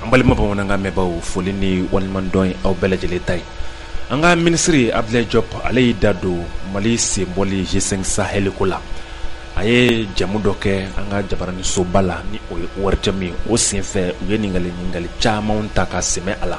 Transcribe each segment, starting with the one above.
balima bamananga mebaw foli ni walman doy aw belajele tay anga ministry Abdoulaye Diop ale dado Mali symbole G5 Sahel kula aye jamu doke anga jabarani so bala ni warjami o senfe uye ningali chama unta ka seme ala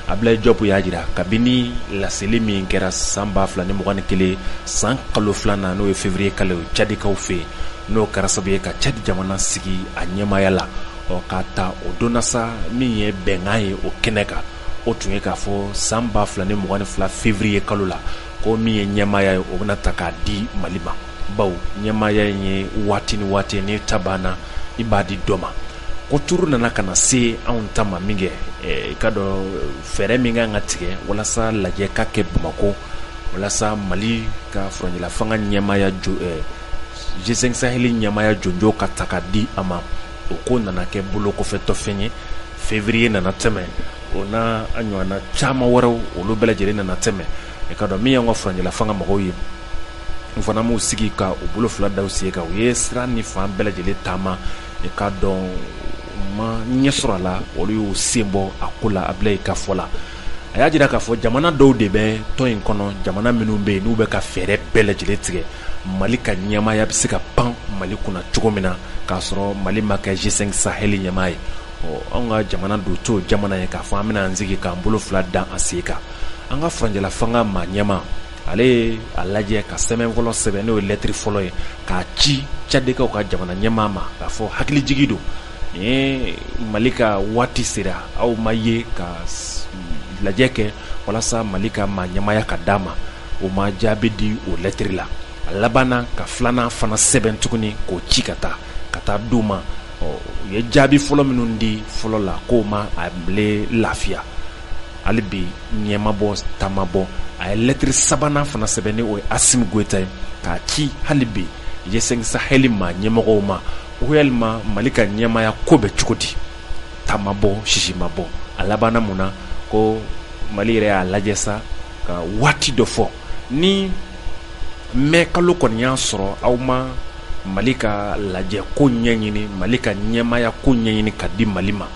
Abdoulaye Diop ya jira kabini la selimi ngera samba flani mugane kele san kalo flana no février kale chadi kawfe no karasabe ka chadi jamana sigi anyema yala o kata o donasa mi ye bengaye o keneka o tunye ka fo samba flani mugane fla février kalo la ko mi ye nyema ya o na taka di Malima baw nyema ya nye wati ni tabana ibadi doma ko turu nana kana se an tama minge kado fere minga ngatige wala sa laje ka ke Bamako wala sa Mali ka fronjila fanga nyema ya G5 Sahel nyema ya jonjo ka taka di ama o ko nana ke bulo ko feto fenye février nana teme ona anywana chama waro olu bela jere nana teme kado mi yango fronjila fanga magoyi mfana mu sigi ka o bulo fula dawsi ka o yesra ni fan bela jele tama ka don ma nyesra la olu sembo akula Abdoulaye ka fola aya jira ka fo jamana dow de be to en kono jamana minnu be nu be ka fere bela jele tige Mali ka nyama ya bisika pan Mali kuna chugomina ka soro Mali maka G5 Sahel nyama o anga jamana do to jamana ya ka fo amina nzigi ka bulo fula dan asika anga franjela fanga ma nyama ale alaje ka semaine folo sebe no lettre folo ye ka ci chade ka jamana nyamama ka fo hakili jigido Malika wati sira au maye ka lajeke wala sa Malika ma nyamaya ka dama o ma jabidi o lettre la labana ka flana fana sebe tukuni ko ci kata duma ye jabi folo minundi folo la ko ma able lafia alibi nyamabo tamabo ay lettre sabana fana sebene o Asim Goita ka ci halibi G5 Sahel ma nyemago ma oyelma Malika nyema ya kobe chukudi tamabo shishimabo alabana muna ko Mali re alajesa ka wati dofo ni me kalo kon yan soro awma Malika laje ko nyanyini Malika nyema ya ko nyanyini kadi Malima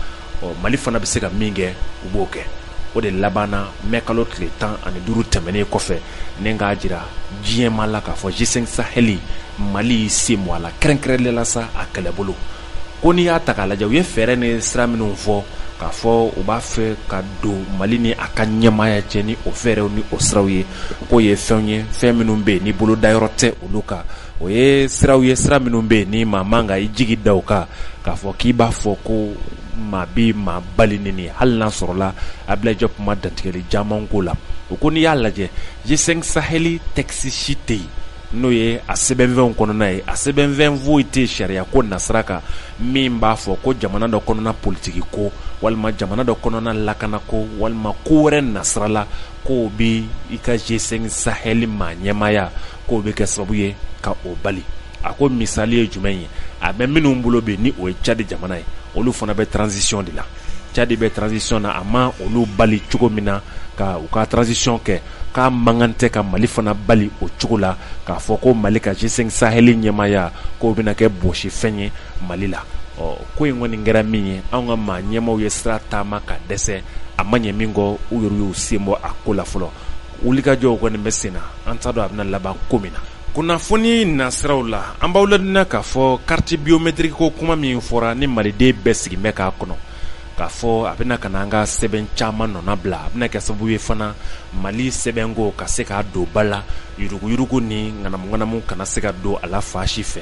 o Mali fana be se ka minge uboke o de labana mekalo tile tan ani duru tɛmɛnen kɔfɛ ne nga jira diɲɛma la k'a fɔ G5 Sahel Mali se mo ala kɛrɛnkɛrɛnlen la sa a kɛlɛbolo ko ni y'a ta k'a lajɛ u ye fɛɛrɛ ni sira minnu fɔ k'a fɔ u b'a fɛ ka don Mali ni a ka ɲɛmaya cɛ ni o fɛɛrɛw ni o siraw ye ko ye fɛnw ye fɛn minnu bɛ ni bolo dayɔrɔ tɛ olu kan o ye siraw ye sira minnu bɛ ni maa man ka i jigi da o kan k'a fɔ k'i b'a fɔ ko ma bi ma bali nini hal na sorola Abdoulaye Diop ma dantigeli jaman ko la o ko ni y'a lajɛ G5 Sahel texte shite no ye a sɛbɛnfɛnw kɔnɔna ye a sɛbɛnfɛn foyi tɛ sariya ko nasira kan min b'a fɔ ko jamana dɔ kɔnɔna politiki ko walima jamana dɔ kɔnɔna lakana ko walima ko wɛrɛ nasira la ko bi i ka G5 Sahel ma ɲɛmaya ko bɛ kɛ sababu ye ka o bali a ko misali ye jumɛn ye a bɛ minnu bolo bɛ ni o ye Tchad jamana ye olu fana bɛ transition de la Tchad bɛ transition na ama olu bali cogo min na ka u ka transition kɛ k'a mankan tɛ ka Mali fana bali o cogo la k'a fɔ ko Mali ka G5 Sahel ɲɛmaya k'o bɛna kɛ bɔsi fɛn ye Mali la ko in kɔni kɛra min ye anw ka maa ɲɛmaw ye sira taama ka dɛsɛ a ma ɲɛ min kɔ u yɛrɛ y'u sen bɔ a ko la fɔlɔ wulikajɔw kɔni bɛ sen na an t'a dɔn a bɛna laban ko min na kunnafoni nasiraw la an b'aw ladonna k'a fɔ carte biométrique ko kuma min fɔra ni maliden bɛɛ sigilen bɛ k'a kɔnɔ k'a fɔ a bɛna ka na an ka sɛbɛn caman nɔna bila a bɛna kɛ sababu ye fana Mali sɛbɛnko ka se k'a don ba la yuruguyurugu ni ŋanamu kana se ka don a la faasi fɛ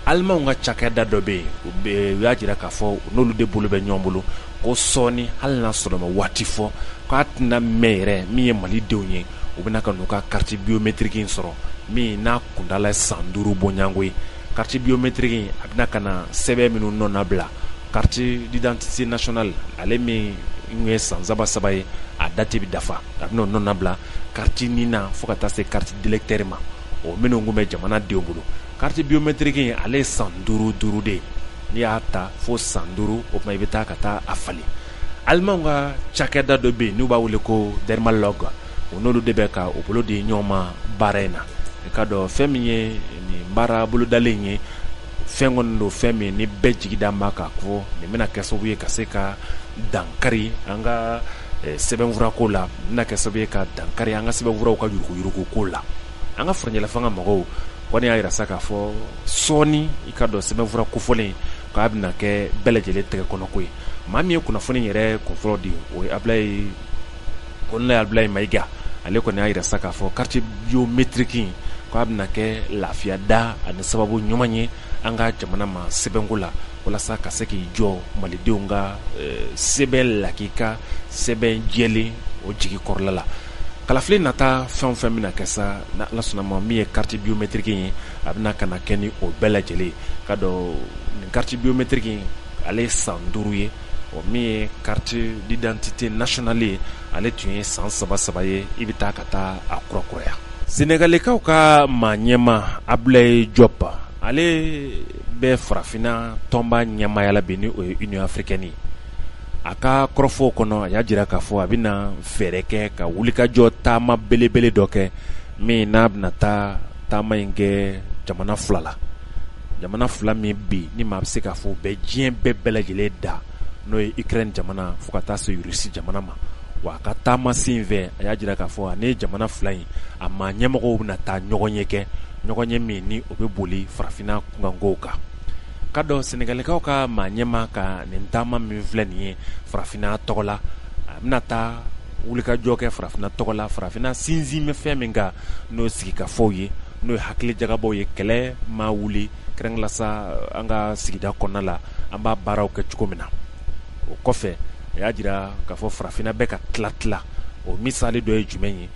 alimanw ka cakɛda dɔ bɛ yen u y'a jira k'a fɔ n'olu de bolo bɛ ɲɔgɔn bolo ko sɔɔni hali n'a sɔrɔ ma waati fɔ k'a tɛna mɛn yɛrɛ min ye malidenw ye u bɛna ka n'u ka carte biométrique in sɔrɔ min n'a kundala ye san 5 bɔɲango ye carte biométrique a bɛna ka na sɛbɛn minnu nɔna bila carte d'identité nationale ale min ye san 3 ye a date bɛ dafa a bɛna o nɔna bila carte nina fo ka taa se carte d'électeur ma o minnu kun bɛ jamana denw bolo carte biométrique ale ye san 5 de ye n'i y'a ta fo san 5 o tuma i bɛ taa ka taa a falen alimanw ka cakɛda dɔ bɛ yen n'u b'a wele ko Dermalog o n'olu de bɛ ka o bolo di ɲɔgɔn ma baara in na i ka dɔn fɛn min ye nin baara bolodalen ye fɛn kɔni don fɛn min ni bɛɛ jigida ma k'a fɔ nin bɛna kɛ sababu ye ka se ka dankari an ka sɛbɛnfurako la, bɛna kɛ sababu ye ka dankari an ka sɛbɛnfuraw ka yuruguyuruguko la. An ka faraɲɛlafanga mɔgɔw kɔni y'a yira sa k'a fɔ sɔɔni i ka dɔn sɛbɛnfura kofɔlen k'a bɛna kɛ bɛɛ lajɛlen tɛgɛ kɔnɔko ye. Maa min ye kunnafoni yɛrɛ kunfɔlɔ di o ye Ablaye Mayiga. Ale kɔni y'a yira sa k'a fɔ quartier biométrique k'a bɛna kɛ lafiya da ani sababu ɲuman ye an ka jamana ma sɛbɛnko la, walasa ka se k'i jɔ malidenw ka sɛbɛn lakika, sɛbɛn jɛlen o jigi kɔrɔla la. Kalafili nata fɛn o fɛn bɛna kɛ sa, na Ala sɔnna ma min ye quartier biométrique ye, a bɛna ka na kɛ ni o bɛɛ lajɛlen. Ka dɔn nin quartier biométrique ale ye san 5 ye, o min ye quartier d'identité nationale ye, ale tun ye san 3 ye. I bɛ taa ka taa a kurakuraya. Sénégalikaw ka maa ɲɛma Ablaye Diop, ale bɛ farafina tɔnba ɲɛmayala bi ni o ye Union africaine. A ka kɔrɔfɔw kɔnɔ a y'a jira k'a fɔ a bɛna fɛɛrɛ kɛ ka wulikajɔ taama belebele dɔ kɛ min n'a bɛna taa taama in kɛ jamana 2 la. Jamana 2 min bi ni maa bɛ se k'a fɔ bɛɛ diɲɛ bɛɛ lajɛlen da n'o ye Ukraine jamana fo ka taa se Russie jamana ma. Wa a ka taama sen fɛ a y'a jira k'a fɔ ani jamana 2 in a maa ɲɛmɔgɔw bɛna taa ɲɔgɔn ye kɛ, ɲɔgɔn ye min ni o bɛ boli farafina kunkankow kan. Ka dɔn Sénégalikaw ka maa ɲɛma ka nin taama min filɛ nin ye farafina tɔgɔ la, a bɛna taa wulikajɔ kɛ farafina tɔgɔ la, farafina sinsin bɛ fɛn min kan n'o sigikafɔw ye, n'o ye hakili jagabaw ye. Kɛlɛ ma wuli kɛrɛnkɛrɛnnenya sa an ka sigida kɔnɔna la, an b'a baaraw kɛ cogo min na. O kɔfɛ a y'a jira k'a fɔ farafina bɛ ka tila. O misali dɔ ye jumɛn ye?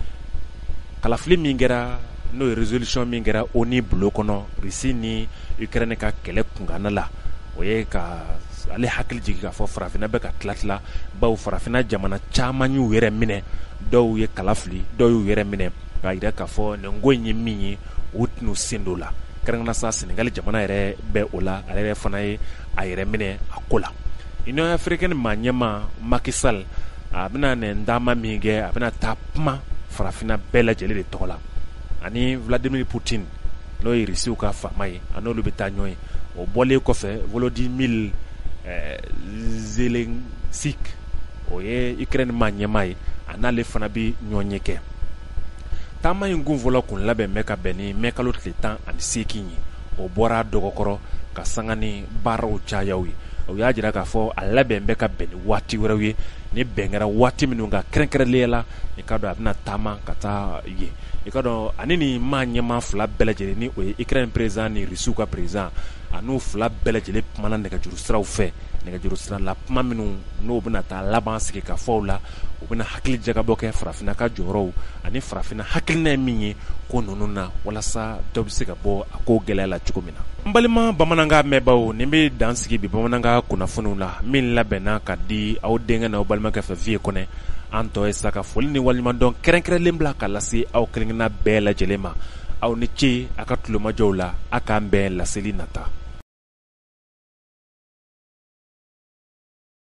Kalafili min kɛra n'o ye résolution min kɛra ONU bulo kɔnɔ Russie ni Ukraine ka kɛlɛ kunkanna la, o ye ka ale hakili jigin k'a fɔ farafina bɛ ka tila. Bawo farafina jamana caman y'u yɛrɛ minɛ, dɔw ye kalafili, dɔw y'u yɛrɛ minɛ, k'a jira k'a fɔ nin ko in ye min ye o tɛn'u sen don la. Kɛrɛnkɛrɛnnenya sa Sénégal jamana yɛrɛ bɛ o la, ale yɛrɛ fana ye a yɛrɛ minɛ a ko la. Union africaine maa ɲɛma Macky Sall a bɛna nin taama min kɛ, a bɛna taa kuma farafina bɛɛ lajɛlen de tɔgɔ la, ani Vladimir Poutine n'o ye Russiw ka faama ye, a n'olu bɛ taa ɲɔgɔn ye. O bɔlen kɔfɛ Volodymyr Zelensky o ye Ukraine maa ɲɛma ye, a n'ale fana bɛ ɲɔgɔn ye kɛ. Taama in kun fɔlɔ kun labɛn bɛ ka bɛn ni mai kalo tile 18 ye. O bɔra dɔgɔkɔrɔ ka sanga ni baaraw cayaw ye. O y'a jira k'a fɔ a labɛn bɛ ka bɛn ni waati wɛrɛw ye, ni bɛn kɛra waati minnu ka kɛrɛnkɛrɛnnenya la, i ka dɔn a bɛna taama ka taa ye. I ka dɔn ani ni maa ɲɛma 2 bɛɛ lajɛlen ni o ye Ukraine président ni Russiw ka président, a n'u 2 bɛɛ lajɛlen kumana nɛgɛjuru siraw fɛ. Nɛgɛjuru sira la kuma minnu n'o bɛna taa laban sigi ka fɔw la, u bɛna hakili jagabɔ kɛ farafina ka jɔyɔrɔw ani farafina hakilina ye min ye ko ninnu na, walasa dɔ bɛ se ka bɔ a ko gɛlɛya la cogo min na. N balima bamanankan mɛnbaaw, nin bɛ dan sigi bi bamanankan kunnafoniw la min labɛnna ka di aw denkɛ n'aw balimakɛ fɛ Vie Kɔnɛ. An tɔ ye sa ka foli ni waliɲumandɔn kɛrɛnkɛrɛnlen bila ka lase aw kelenkelenna bɛɛ lajɛlen ma. Aw ni ce a ka tulomajɔw la, a k'an bɛn laseli nata.